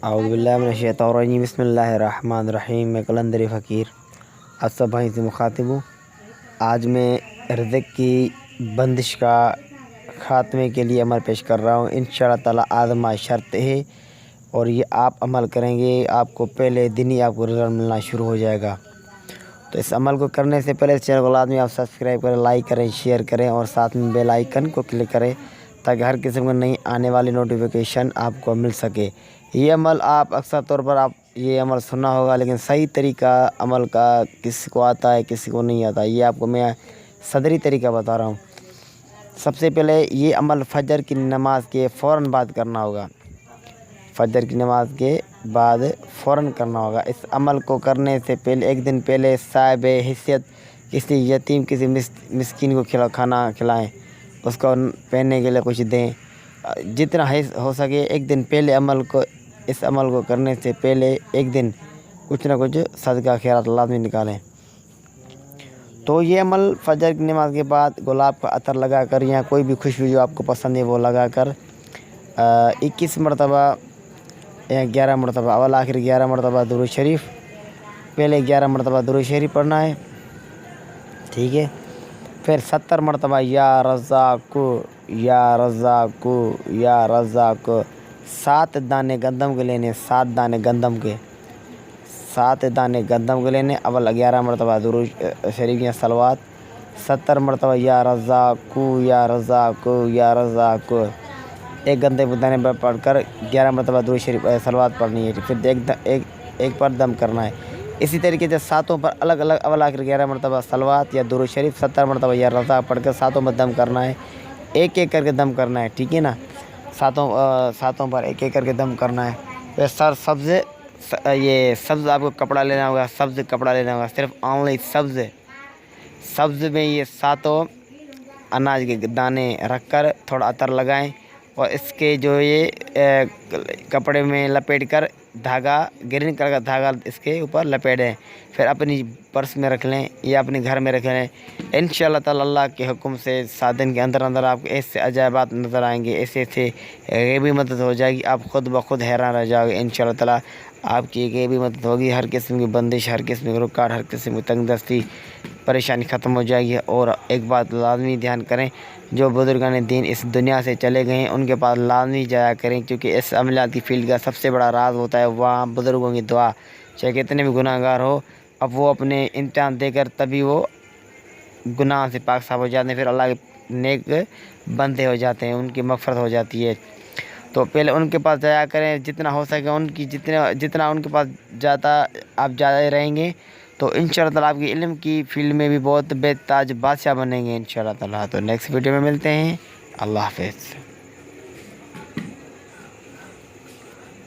اعوذ باللہ من الشیطان الرجیم، بسم اللہ الرحمن الرحیم۔ میں قلندر فقیر آپ سب بھائی سے مخاطب ہوں۔ آج میں رزق کی بندش کا خاتمے کے لیے عمل پیش کر رہا ہوں۔ انشاءاللہ تعالیٰ آزما شرط ہے اور یہ آپ عمل کریں گے، آپ کو پہلے دن ہی آپ کو رزق ملنا شروع ہو جائے گا۔ تو اس عمل کو کرنے سے پہلے اس چینل کو لازمی آپ سبسکرائب کریں، لائک کریں، شیئر کریں اور ساتھ میں بیل آئیکن کو کلک کریں تاکہ ہر قسم کی نئی آنے والی نوٹیفیکیشن آپ کو مل سکے۔ یہ عمل آپ اکثر طور پر آپ یہ عمل سنا ہوگا، لیکن صحیح طریقہ عمل کا کسی کو آتا ہے کسی کو نہیں آتا۔ یہ آپ کو میں صدری طریقہ بتا رہا ہوں۔ سب سے پہلے یہ عمل فجر کی نماز کے فوراً بعد کرنا ہوگا۔ فجر کی نماز کے بعد فوراً کرنا ہوگا۔ اس عمل کو کرنے سے پہلے ایک دن پہلے صاحب حیثیت کسی یتیم کسی مسکین کو کھانا کھلائیں، اس کو پہننے کے لیے کچھ دیں۔ جتنا ہو سکے ایک دن پہلے اس عمل کو کرنے سے پہلے ایک دن کچھ نہ کچھ صدقہ خیرات لازمی نکالیں۔ تو یہ عمل فجر کی نماز کے بعد گلاب کا عطر لگا کر یا کوئی بھی خوشبو جو آپ کو پسند ہے وہ لگا کر 21 مرتبہ یا 11 مرتبہ اول آخر 11 مرتبہ درود شریف، پہلے 11 مرتبہ درود شریف پڑھنا ہے، ٹھیک ہے۔ پھر 70 مرتبہ یا رزاق یا رزاق یا رزاق، 7 دانے گندم کے لینے، 7 دانے گندم کے، 7 دانے گندم کے لینے۔ اول 11 مرتبہ درود شریف یا صلوات، 70 مرتبہ یا رزاق یا رزاق یا رزاق، ایک گندے کے دانے پر پڑھ کر 11 مرتبہ درود شریف صلوات پڑھنی ہے، پھر ایک پر دم کرنا ہے۔ اسی طریقے سے ساتوں پر الگ الگ اول آخر 11 مرتبہ صلوات یا درود شریف، 70 مرتبہ یا رزاق پڑھ کر ساتوں پر دم کرنا ہے، ایک ایک کر کے دم کرنا ہے، ٹھیک ہے نا۔ ساتوں پر ایک ایک کر کے دم کرنا ہے۔ پھر یہ سبز آپ کو کپڑا لینا ہوگا، سبز کپڑا لینا ہوگا، صرف اونلی سبز میں یہ ساتوں اناج کے دانے رکھ کر تھوڑا عطر لگائیں اور اس کے جو یہ کپڑے میں لپیٹ کر دھاگا گرین کلر کا دھاگا اس کے اوپر لپیٹیں، پھر اپنی پرس میں رکھ لیں یا اپنے گھر میں رکھ لیں۔ انشاءاللہ تعالی اللہ کے حکم سے 7 دن کے اندر آپ کو ایسے عجائبات نظر آئیں گے، ایسے غیبی مدد ہو جائے گی، آپ خود بخود حیران رہ جاؤ گے۔ انشاءاللہ تعالی آپ کی غیبی مدد ہوگی، ہر قسم کی بندش، ہر قسم کی رکاوٹ، ہر قسم کی تنگ دستی پریشانی ختم ہو جائے گی۔ اور ایک بات لازمی دھیان کریں، جو بزرگان دین اس دنیا سے چلے گئے ہیں ان کے پاس لازمی جایا کریں، کیونکہ اس عملیات کی فیلڈ کا سب سے بڑا راز ہوتا ہے وہاں بزرگوں کی دعا۔ چاہے کتنے بھی گناہ گار ہو، اب وہ اپنے امتحان دے کر تبھی وہ گناہ سے پاک صاف ہو جاتے ہیں، پھر اللہ کے نیک بندے ہو جاتے ہیں، ان کی مغفرت ہو جاتی ہے۔ تو پہلے ان کے پاس جایا کریں، جتنا ہو سکے ان کی جتنا ان کے پاس آپ جاتے رہیں گے تو انشاءاللہ تعالیٰ آپ کی علم کی فیلڈ میں بھی بہت بے تاج بادشاہ بنیں گے انشاءاللہ تعالیٰ۔ تو نیکسٹ ویڈیو میں ملتے ہیں، اللہ حافظ۔